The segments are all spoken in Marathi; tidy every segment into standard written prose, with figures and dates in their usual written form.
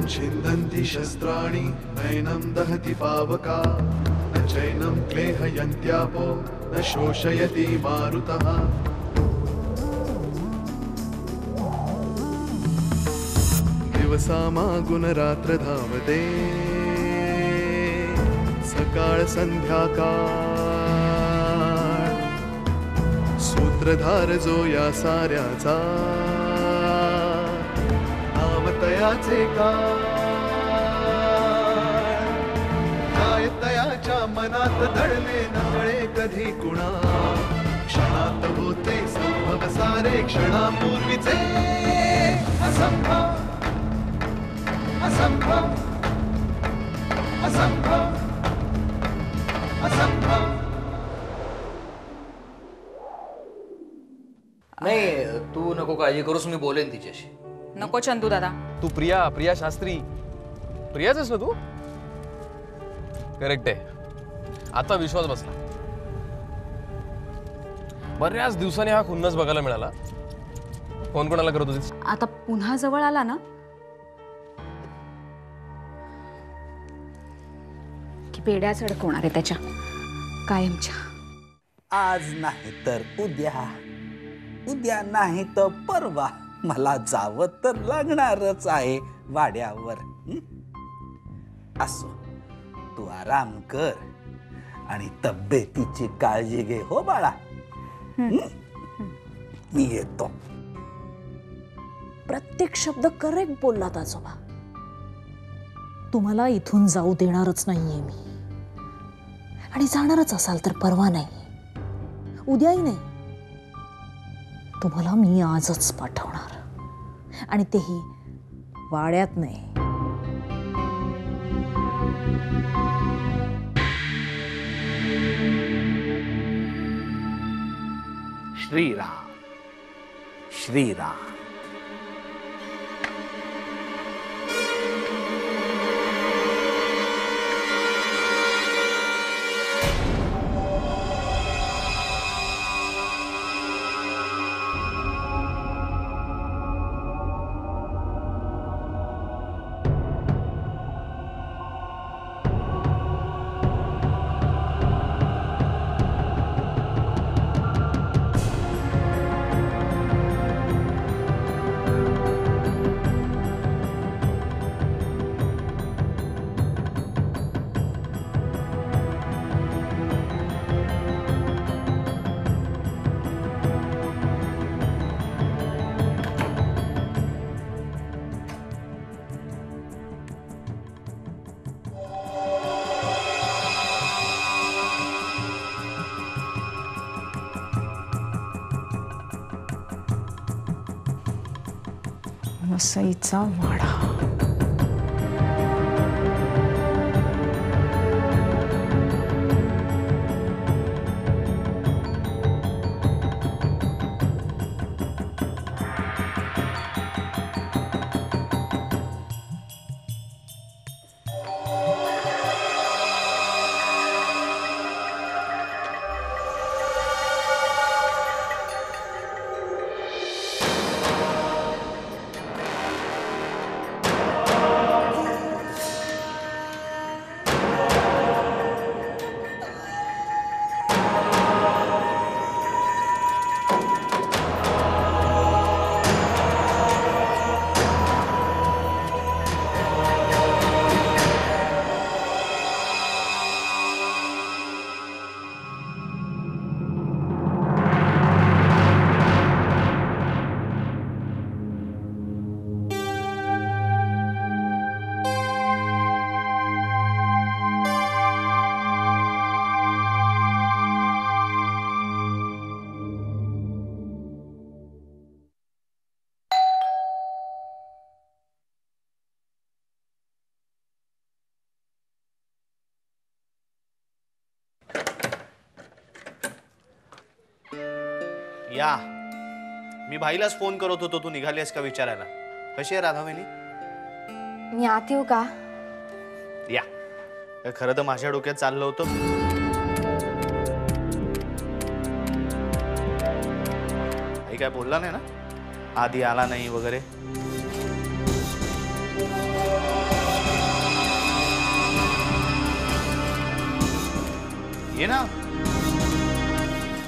छिन्दन्ति शस्त्राणि नैनं दहति पावका न चैनं क्लेहयन्त्यापो न शोषयति मारुतः दिवसामागुणरात्र धावते सकाळ संध्याकाळ सूत्रधार जो या साऱ्याचा नामतयाचे काय तयाच्या मनात दडले नकळे कधी कुणा क्षणात होते संभव सारे क्षणापूर्वीचे असंभव असंभव असंभव असंभव। नाही तू नको काळजी करूस, मी बोलेन तिच्याशी। नको चंदू दादा। तू प्रिया शास्त्री प्रियाच आहेस ना तू? करेक्ट आहे, आता विश्वास बसला। बऱ्याच दिवसांनी हा खुन्नस बघायला मिळाला। फोन कोणाला करत होतीस? आता पुन्हा जवळ आला ना की पेड्याच अडकवणार आहे त्याच्या कायमच्या। आज नाही तर उद्या, उद्या नाही तर परवा मला जावं तर लागणारच आहे वाड्यावर। असो, तू आराम कर आणि तब्येतीची काळजी घे हो बाळा। मी येतो। प्रत्येक शब्द करेक्ट बोललात आजोबा। तुम्हाला इथून जाऊ देणारच नाहीये मी, आणि जाणारच असाल तर परवा नाही, उद्याही नाही। तुम्हाला मी आजच पाठवणार, आणि तेही वाड्यात नाही। श्रीराम श्रीराम। वसईचा वाडा। या मी भाईलाच फोन करत होतो, तू निघालीस का विचारायला। कशी आहे राधावेनी? मी आत येऊ का? या, खरं तर माझ्या डोक्यात चाललं होतं आई काय बोलला नाही ना, आधी आला नाही वगैरे? ये ना.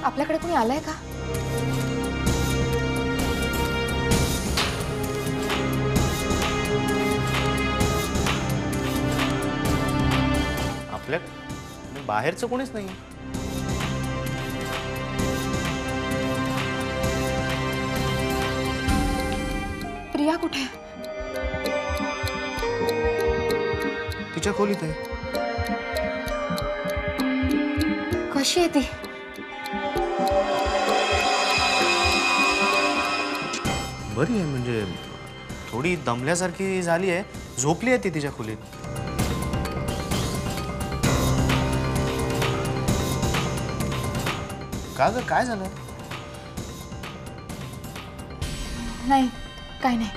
आपल्याकडे कोणी आलंय का? आपल्या बाहेरचं कोणीच नाही. प्रिया कुठे? तिच्या खोलीत आहे. कशी आहे ती? बरी आहे, म्हणजे थोडी दमल्यासारखी झाली आहे. झोपली आहे ती तिच्या खोलीत. का ग, काय झालं? नाही, काय नाही.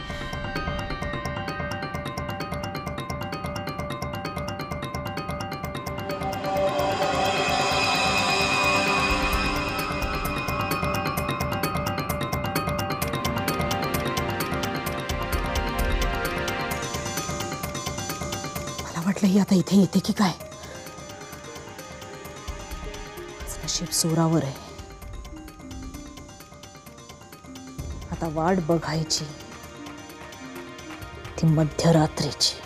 मला वाटलं ही आता इथे येते की काय. नशीब जोरावर आहे. आता वाट बघायची ती मध्यरात्रीची.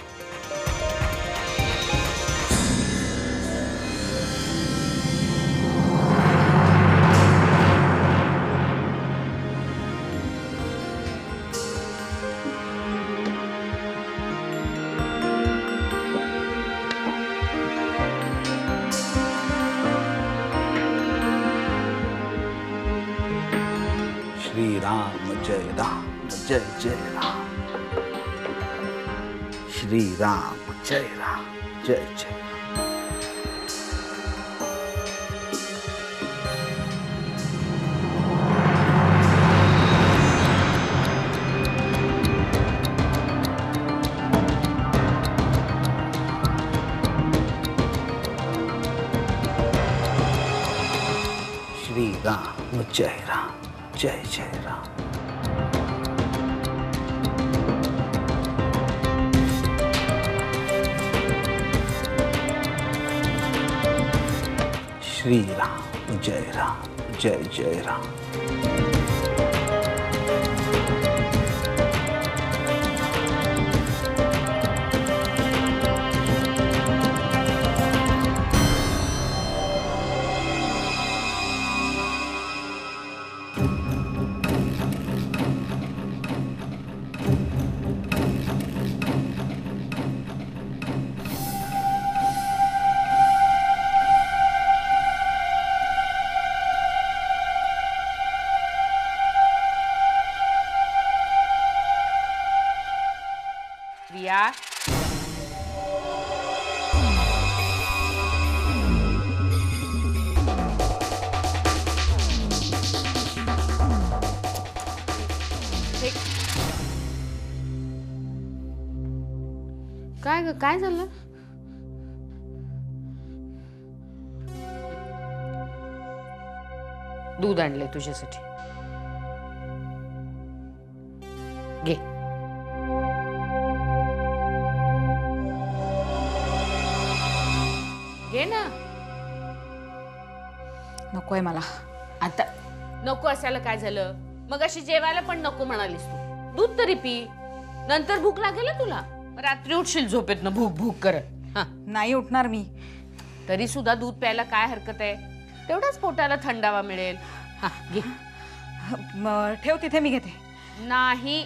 श्री राम जय राम जय जय राम. श्री राम जय राम जय जय. श्री राम जय राम जय जय राम. श्री राम जय राम जय जय राम. प्रिया, काय ग, काय झालं? दूध आणले तुझ्यासाठी, घे. घे ना. नकोय मला. आता नको असायला काय झालं? मग अशी जेवायला पण नको म्हणालीस तू. दूध तरी पी, नंतर भूक लागेल ना तुला. रात्री उठशील झोपेतनं भूक भूक करत. हा, नाही उठणार मी. तरी सुद्धा दूध प्यायला काय हरकत आहे? तेवढाच पोटाला थंडावा मिळेल. हा, घे. ठेव तिथे, मी घेते. नाही,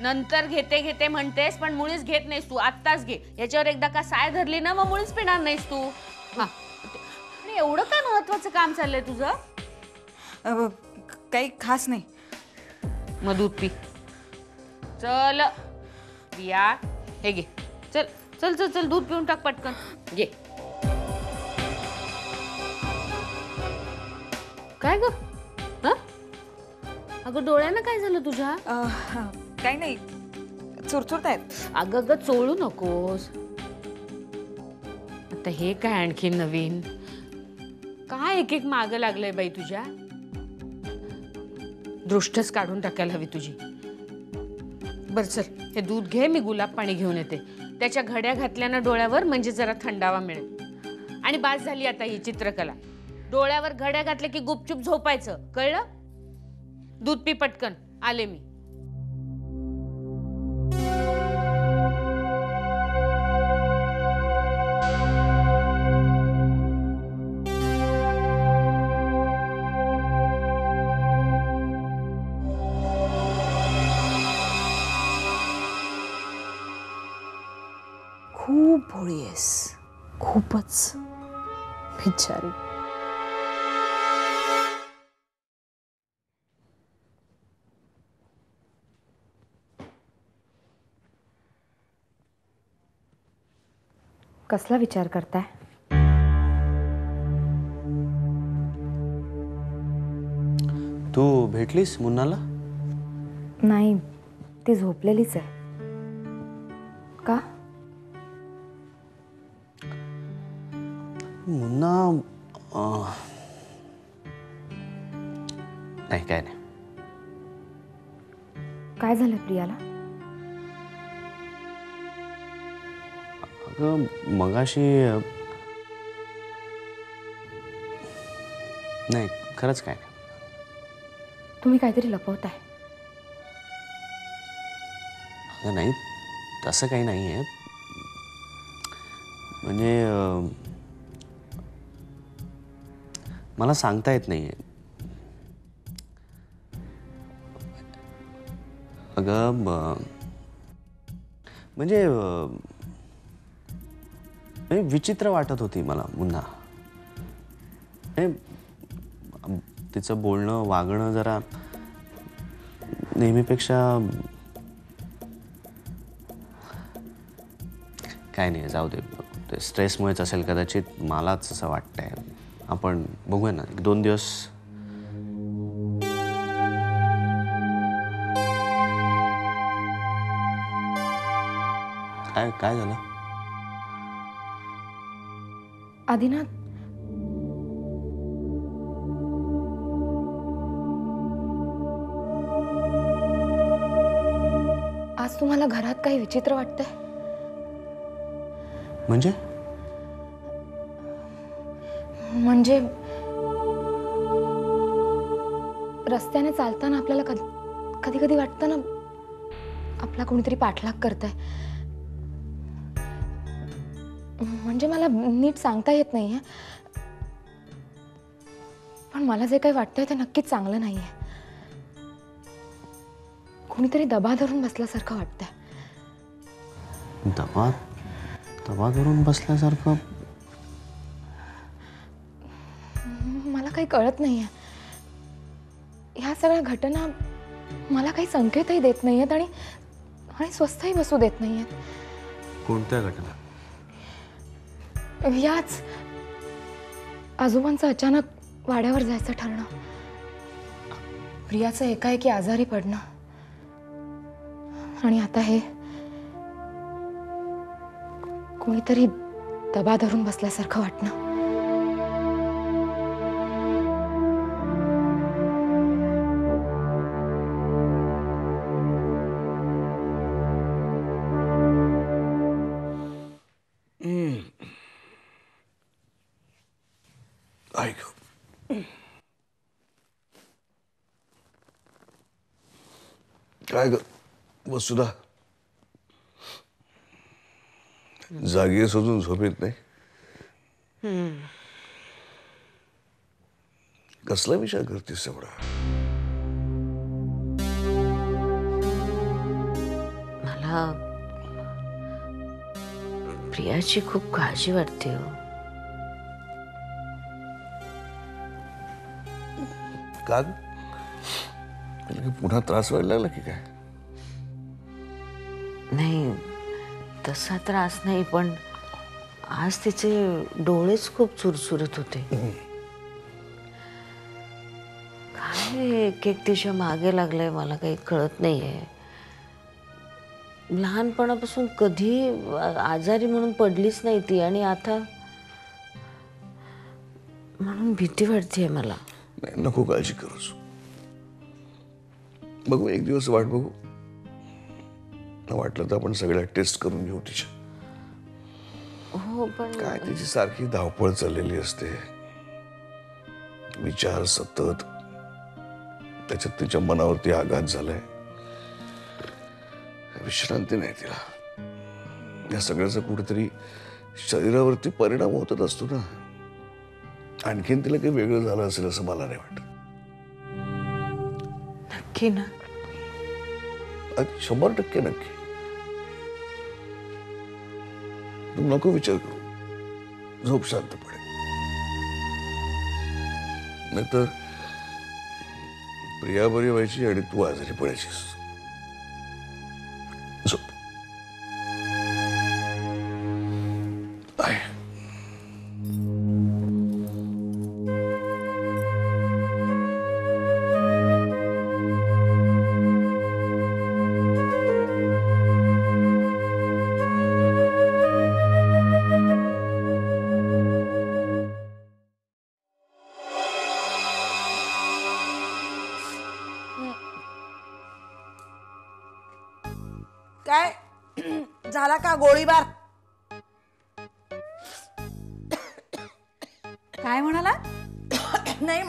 नंतर घेते घेते म्हणतेस पण मुळीच घेत नाहीस तू. आत्ताच घे. याच्यावर एकदा का साय धरली ना मग मुळीच पिणार नाहीस तू. हा, आणि एवढं काय महत्वाचं काम चाललंय तुझं? काही खास नाही. मग दूध पी. चल प्रिया, हे घे. चल चल चल चल, दूध पिऊन टाक पटकन. घे. काय ग? हा, अगं डोळ्यांना काय झालं तुझ्या? काही नाही, चुरचुरत आहेत. अगं ग, चोळू नकोस. आता हे काय आणखी नवीन? काय एक एक मागं लागलंय बाई तुझ्या. दृष्टच काढून टाकायला हवी तुझी. बर चल, हे दूध घे, मी गुलाब पाणी घेऊन येते. त्याच्या घड्या घातल्या ना डोळ्यावर म्हणजे जरा थंडावा मिळेल. आणि बास झाली आता ही चित्रकला. डोळ्यावर घड्या घातले की गुपचूप झोपायचं, कळलं? दूध पी पटकन, आले मी. खूप भोळी आहेस, खूपच बिचारी. कसला विचार करताय? तू भेटलीस मुन्नाला? नाही, ती झोपलेलीच आहे. का? मुन्ना नाही, काय नाही. काय झालं प्रियाला? अगं मगाशी नाही, खरंच काय नाही. तुम्ही काहीतरी लपवताय. अगं नाही, तसं काही नाही आहे. म्हणजे मला सांगता येत नाही आहे. अगं म्हणजे विचित्र वाटत होती मला मुन्ना. तिचं बोलणं वागणं जरा नेहमीपेक्षा काय नाही, जाऊ दे. ते स्ट्रेसमुळेच असेल कदाचित, मलाच असं वाटतंय. आपण बघूया ना, 1-2 दिवस. काय झालं? आदिनाथ, आज तुम्हाला घरात काही विचित्र वाटतंय? म्हणजे रस्त्याने चालताना आपल्याला कधी कधी वाटतं ना, आपला कोणीतरी पाठलाग करतंय. म्हणजे मला नीट सांगता येत नाहीये, पण मला जे काही वाटतंय ते नक्कीच चांगलं नाहीये. कोणीतरी दबा धरून बसल्यासारखं वाटतंय. दबा धरून बसल्यासारखं? मला काही कळत नाहीये. ह्या सगळ्या घटना मला काही संकेतही देत नाहीयेत आणि स्वस्थही बसू देत नाहीयेत. कोणत्या घटना? याच आजोबांचं अचानक वाड्यावर जायचं ठरणं, प्रियाचं एकाएकी आजारी पडणं, आणि आता हे कोणीतरी दबा धरून बसल्यासारखं वाटणं. काय ग वसुधा, जागी अजून झोप येत नाही? कसला विचार करतेस एवढा? मला प्रियाची खूप काळजी वाटते हो. का म्हणजे पुन्हा त्रास व्हायला लागला की काय? नाही, तसा त्रास नाही, पण आज तिचे डोळेच खूप चुरचुरत होते. काय एक तिच्या मागे लागलंय मला काही कळत नाहीये. लहानपणापासून कधी आजारी म्हणून पडलीच नाही ती, आणि आता म्हणून भीती वाटतेय मला. नाही, नको काळजी करूस. बघू, एक दिवस वाट बघू. वाटलं तर आपण सगळ्या टेस्ट करून घेऊ तिच्या. हो पण काय तिची सारखी धावपळ चाललेली असते, विचार सतत, त्याच्यात तिच्या मनावरती आघात झालाय, विश्रांती नाही तिला. या सगळ्याचा कुठेतरी शरीरावरती परिणाम होतच असतो ना. आणखीन तिला काही वेगळं झालं असेल असं मला नाही वाटत. नक्की ना? 100% नक्की. तू नको विचार करू, झोप शांतपणे, नाहीतर प्रिया बरी व्हायची आणि तू आजारी पडायचीस. झोप. आहे. काय झाला का गोळीबार? काय म्हणाला? नाही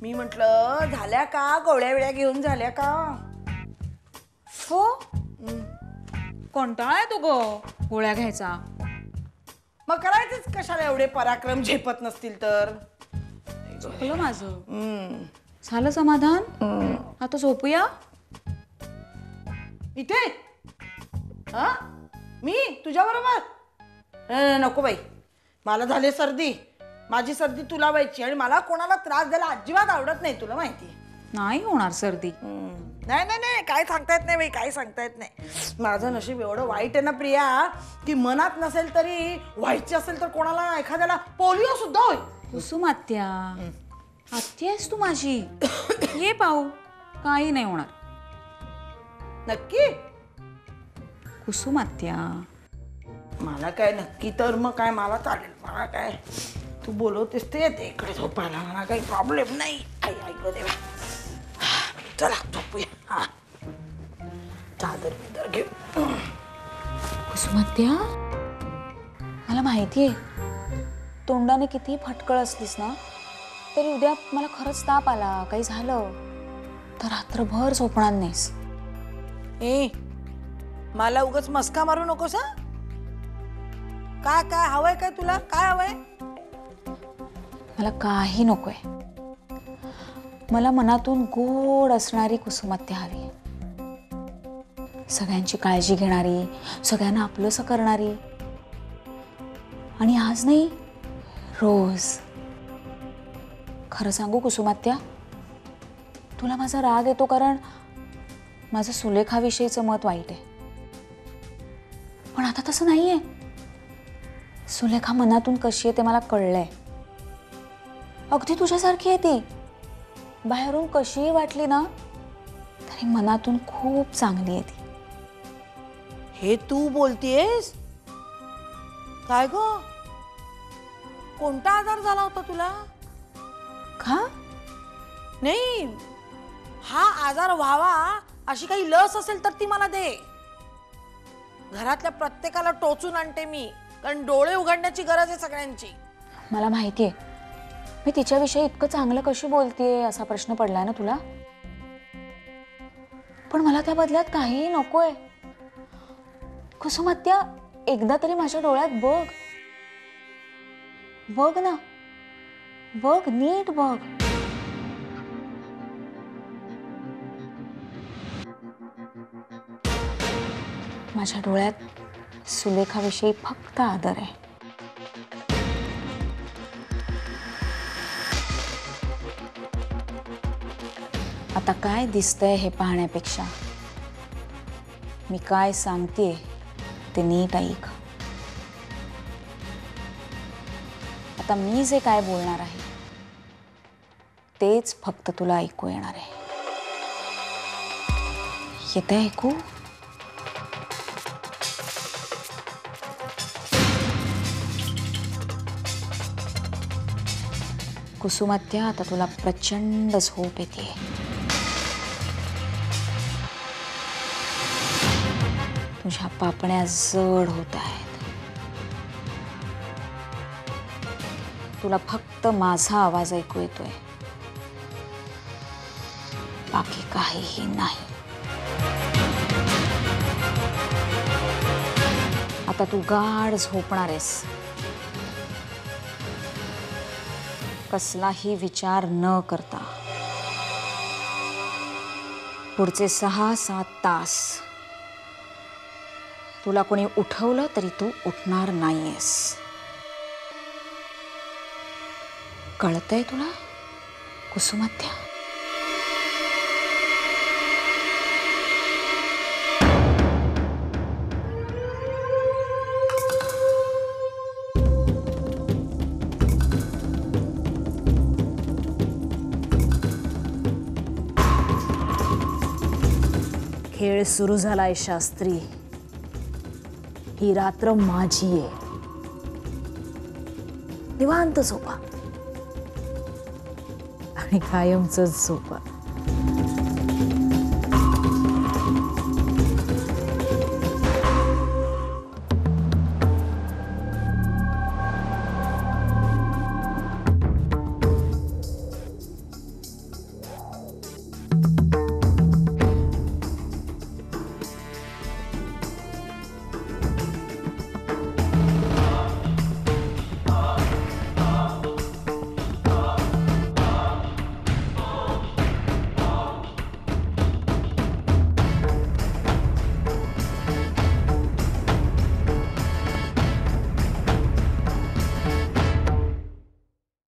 मी म्हंटल झाल्या का? गोळ्या वेळ्या घेऊन झाल्या का? हो. कंटाळा आहे तू गो गोळ्या घ्यायचा. मग करायचंच कशाला एवढे पराक्रम झेपत नसतील तर? झोपलं माझं. झालं समाधान. आता झोपूया. इथे हा मी तुझ्या बरोबर? नको बाई, मला झाली सर्दी. माझी सर्दी तुला व्हायची आणि मला कोणाला त्रास द्यायला अजिबात आवडत नाही, तुला माहिती. नाही होणार सर्दी. नाही नाही नाही, काय सांगता येत नाही बाई, काय सांगता येत नाही. माझं नशीब एवढं वाईट आहे ना प्रिया, की मनात नसेल तरी व्हायची असेल तर कोणाला एखाद्याला पोलिओ सुद्धा होईल. कुसुम आत्या, आत्या आहेस तू माझी. ये पाहू, काही नाही होणार. नक्की? कुसुम आत्या, मला काय नक्की तर मग काय मला चालेल. मला काय तू बोलवतेस ते येते इकडे झोपायला, मला काही प्रॉब्लेम नाही. ऐक देवा, चला झोपूया. हा चादर बिदर घेऊ. कुसुम आत्या, मला माहितीये तोंडाने किती फटकळ असलीस ना तरी उद्या मला खरंच ताप आला, काही झालं तर रात्रभर झोपणार नाहीस. ए मला उगाच मस्का मारू नकोस हा. काय काय हवंय, काय तुला काय हवंय? मला काही नकोय. मला मनातून गोड असणारी कुसुमात्या हवी. सगळ्यांची काळजी घेणारी, सगळ्यांना आपलंसं करणारी. आणि आज नाही, रोज. खरं सांगू कुसुमात्या, तुला माझा राग येतो कारण माझं सुलेखाविषयीचं मत वाईट आहे. पण आता तसं नाहीये. सुलेखा मनातून कशी आहे ते मला कळलंय. अगदी तुझ्यासारखी आहे ती. बाहेरून कशीही वाटली ना तरी मनातून खूप चांगली आहे ती. हे तू बोलतेस काय ग? कोणता आजार झाला होता तुला? का? नाही, हा आजार व्हावा अशी काही लस असेल तर ती मला दे. घरातल्या प्रत्येकाला टोचून आणते मी, कारण डोळे उघडण्याची गरज आहे सगळ्यांची. मला माहितीये, मी तिच्याविषयी इतकं चांगलं कशी बोलतेय असा प्रश्न पडलाय ना तुला. पण मला त्या बदल्यात काहीही नकोय. कुसुमात्या, एकदा तरी माझ्या डोळ्यात बघ. बघ ना, बघ, नीट बघ. माझ्या डोळ्यात सुलेखाविषयी फक्त आदर आहे. आता काय दिसतंय हे पाहण्यापेक्षा मी काय सांगतेय ते नीट ऐक. आता मी जे काय बोलणार आहे तेच फक्त तुला ऐकू येणार आहे. येतंय ऐकू? कुसुमात्या, आता तुला प्रचंड झोप येते. तुझ्या पापण्या जड होत आहेत. तुला फक्त माझा आवाज ऐकू येतोय, बाकी काहीही नाही. आता तू गाढ झोपणार आहेस. कसलाही विचार न करता. पुढचे 6-7 तास तुला कोणी उठवलं तरी तू उठणार नाहीयेस. कळतंय तुला कुसुमाध्या? खेळ सुरू झालाय शास्त्री. ही रात्र माझी आहे. निवांत झोपा आणि कायमच झोपा.